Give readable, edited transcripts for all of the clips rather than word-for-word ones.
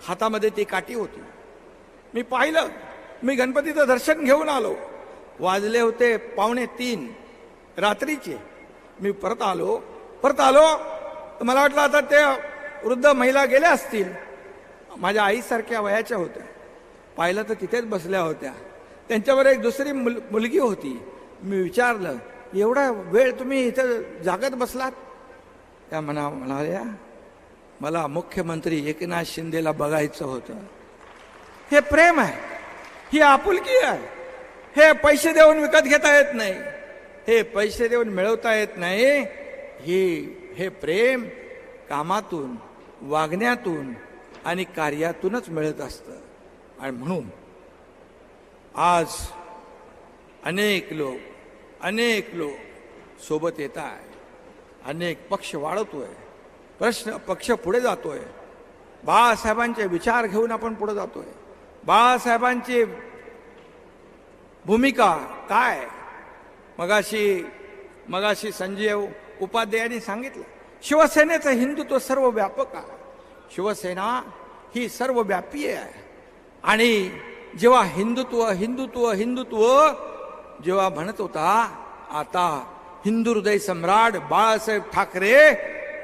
हातामध्ये ती काठी होती. मी पाहिलं. मी गणपतीचं दर्शन घेऊन आलो. वाजले होते 2:45 रात्रीचे. मी परत आलो तर मला वाटलं आता ते वृद्ध महिला गेल्या असतील. माझ्या आईसारख्या वयाच्या होत्या. पाहिलं तर तिथेच बसल्या होत्या. त्यांच्यावर एक दुसरी मुलगी होती. मी विचारलं, एवढा वेळ तुम्ही इथं जागत बसलात? त्या म्हणाल्या, मला मुख्यमंत्री एकनाथ शिंदेला बघायचं होतं. हे प्रेम आहे, ही आपुलकी आहे. हे पैसे देऊन विकत घेता येत नाही, हे पैसे देऊन मिळवता येत नाही. हे प्रेम कामातून, वागण्यातून आणि कार्यातूनच मिळत असतं. आणि म्हणून आज अनेक लोक सोबत येत आहे. अनेक पक्ष वाढवतोय, पक्ष पुढे जातोय. बाळासाहेबांचे विचार घेऊन आपण पुढे जातोय. बाळासाहेबांची भूमिका काय? मगाशी संजय उपाध्यायांनी सांगितलं, शिवसेनेचं हिंदुत्व सर्व व्यापक आहे. शिवसेना ही सर्वव्यापी आहे. आणि जेव्हा हिंदुत्व जेव्हा म्हणत होता, आता हिंदू हृदय सम्राट बाळासाहेब ठाकरे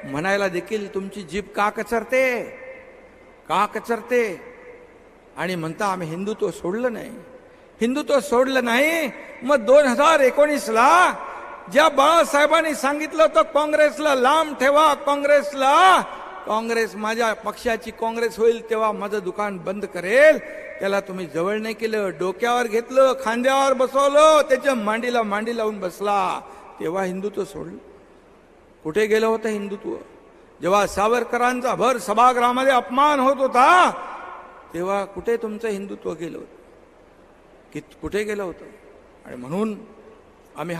म्हणायला देखील तुमची जीभ का कचरते? आणि म्हणता आम्ही हिंदुत्व सोडलं नाही. मग 2019ला ज्या बाळासाहेबांनी सांगितलं होतं काँग्रेसला लांब ठेवा, काँग्रेस माझ्या पक्षाची काँग्रेस होईल तेव्हा माझं दुकान बंद करेल, त्याला तुम्ही जवळ नाही केलं. डोक्यावर घेतलं, खांद्यावर बसवलं, त्याच्या मांडीला मांडी लावून बसला. तेव्हा हिंदुत्व सोडलं. कुठे गेलं होतं हिंदुत्व? जेव्हा सावरकरांचा भर सभागृहामध्ये अपमान होत होता, तेव्हा कुठे तुमचं हिंदुत्व गेलं होतं? कुठे गेलं होतं? आणि म्हणून आम्ही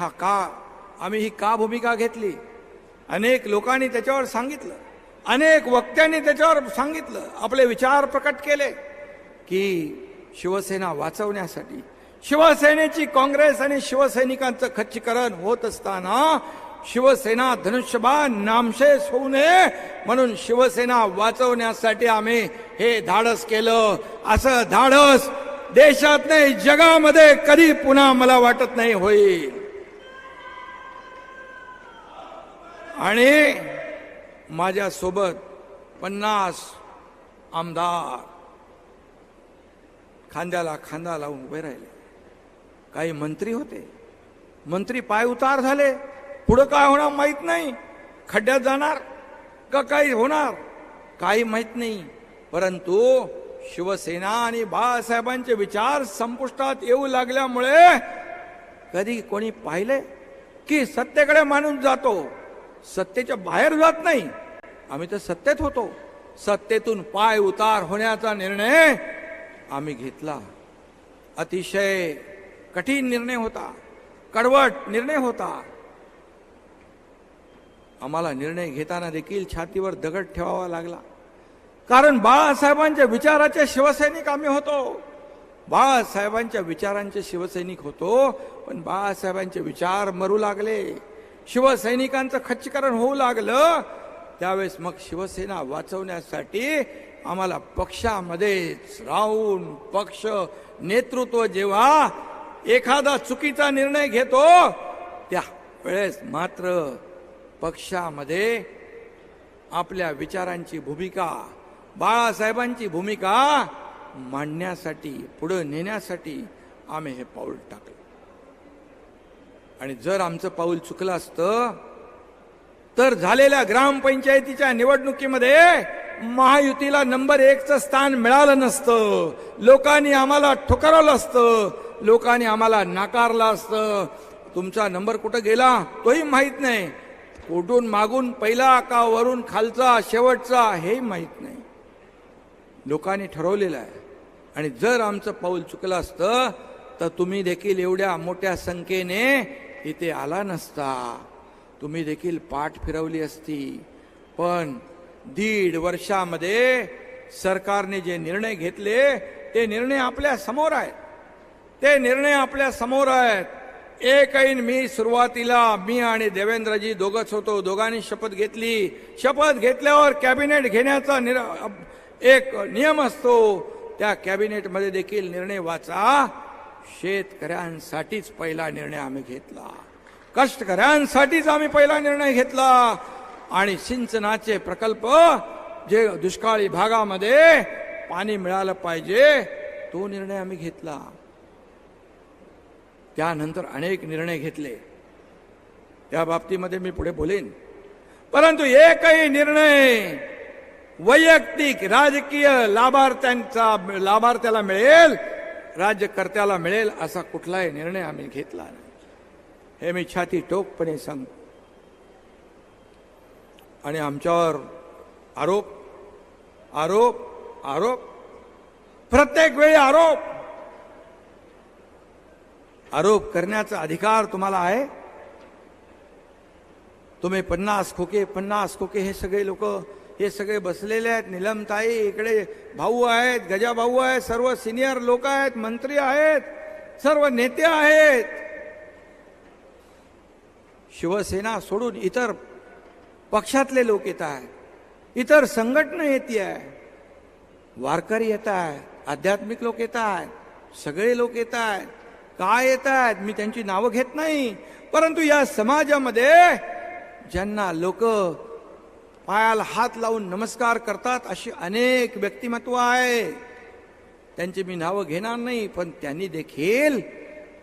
ही का भूमिका घेतली? अनेक लोकांनी त्याच्यावर सांगितलं, अनेक वक्त्यांनी त्याच्यावर सांगितलं, आपले विचार प्रकट केले की शिवसेना वाचवण्यासाठी, शिवसेनेची काँग्रेस आणि शिवसैनिकांचं खच्चीकरण होत असताना शिवसेना धनुष्यबाण नामशेष होऊ नये म्हणून शिवसेना वाचवण्यासाठी आम्ही हे धाडस केलं. असं धाडस देशात नाही, जगामध्ये कधी पुन्हा मला वाटत नाही होईल. आणि माझ्या सोबत 50 आमदार खांद्याला खांदा लावून उभे राहिले. काही मंत्री होते, मंत्री पाय उतार झाले. पुढं काय होणार माहित नाही, खड्ड्यात जाणार का काही होणार काही माहित नाही. परंतु शिवसेना आणि बाळासाहेबांचे विचार संपुष्टात येऊ लागल्यामुळे कधी कोणी पाहिले की सत्तेकडे माणूस जातो, सत्तेच्या बाहेर जात नाही. आम्ही तर सत्तेत होतो. सत्तेतून पाय उतार होण्याचा निर्णय आम्ही घेतला. अतिशय कठीण निर्णय होता, कडवट निर्णय होता. आम्हाला निर्णय घेताना देखील छातीवर दगड ठेवावा लागला. कारण बाळासाहेबांच्या विचाराचे शिवसैनिक आम्ही होतो. बाळासाहेबांच्या विचारांचे शिवसैनिक होतो. पण बाळासाहेबांचे विचार मरू लागले, शिवसैनिकांचं खच्चीकरण होऊ लागलं. त्यावेळेस मग शिवसेना वाचवण्यासाठी आम्हाला पक्षामध्येच राहून, पक्ष नेतृत्व जेव्हा एखादा चुकीचा निर्णय घेतो त्या वेळेस मात्र पक्षामध्ये आपल्या विचारांची भूमिका, बाळासाहेबांची भूमिका मांडण्यासाठी, पुढे नेण्यासाठी आम्ही हे पाऊल टाकलं. आणि जर आमचं पाऊल चुकलं असतं तर झालेल्या ग्रामपंचायतीच्या निवडणुकीमध्ये महायुतीला नंबर 1चं स्थान मिळालं नसतं. लोकांनी आम्हाला ठुकरवलं असतं, लोकांनी आम्हाला नाकारलं असतं. तुमचा नंबर कुठं गेला तोही माहीत नाही. कुठून मागून पहिला का वरून खालचा शेवटचा हेही माहीत नाही. लोकांनी ठरवलेलं आहे. आणि जर आमचं पाऊल चुकलं असतं तर तुम्ही देखील एवढ्या मोठ्या संख्येने इथे आला नसता, तुम्ही देखील पाठ फिरवली असती. पण 1.5 वर्षामध्ये सरकारने जे निर्णय घेतले ते निर्णय आपल्या समोर आहेत. एक ऐन मी सुरुवातीला मी आणि देवेंद्रजी दोघंच होतो. दोघांनी शपथ घेतली. शपथ घेतल्यावर कॅबिनेट घेण्याचा एक नियम असतो, त्या कॅबिनेटमध्ये देखील निर्णय वाचा. शेतकऱ्यांसाठीच पहिला निर्णय आम्ही घेतला, कष्टकऱ्यांसाठीच आम्ही पहिला निर्णय घेतला. आणि सिंचनाचे प्रकल्प जे दुष्काळी भागामध्ये पाणी मिळालं पाहिजे तो निर्णय आम्ही घेतला. त्यानंतर अनेक निर्णय घेतले, त्या बाबतीमध्ये मी पुढे बोलेन. परंतु एकही निर्णय वैयक्तिक राजकीय लाभार्थ्याला मिळेल, राज्यकर्त्याला मिळेल असा कुठलाही निर्णय आम्ही घेतला नाही. हे मी छाती टोकपणे सांगतो. आणि आमच्यावर आरोप आरोप आरोप, प्रत्येक वेळी आरोप. आरोप करण्याचा अधिकार तुम्हाला आहे. तुम्ही 50 खोके हे सगळे लोक, हे सगळे बसलेले आहेत. निलमताई इकडे, भाऊ आहेत, गजा भाऊ आहेत, सर्व सिनियर लोक आहेत, मंत्री आहेत, सर्व नेते आहेत. शिवसेना सोडून इतर पक्षातले लोक येत आहेत, इतर संघटना येते आहे, वारकरी येत आहेत, आध्यात्मिक लोक येत आहेत, सगळे लोक येत आहेत. काय येत आहेत मी त्यांची नावं घेत नाही, परंतु या समाजामध्ये ज्यांना लोक पायाला हात लावून नमस्कार करतात अशी अनेक व्यक्तिमत्व आहे. त्यांची मी नावं घेणार नाही, पण त्यांनी देखील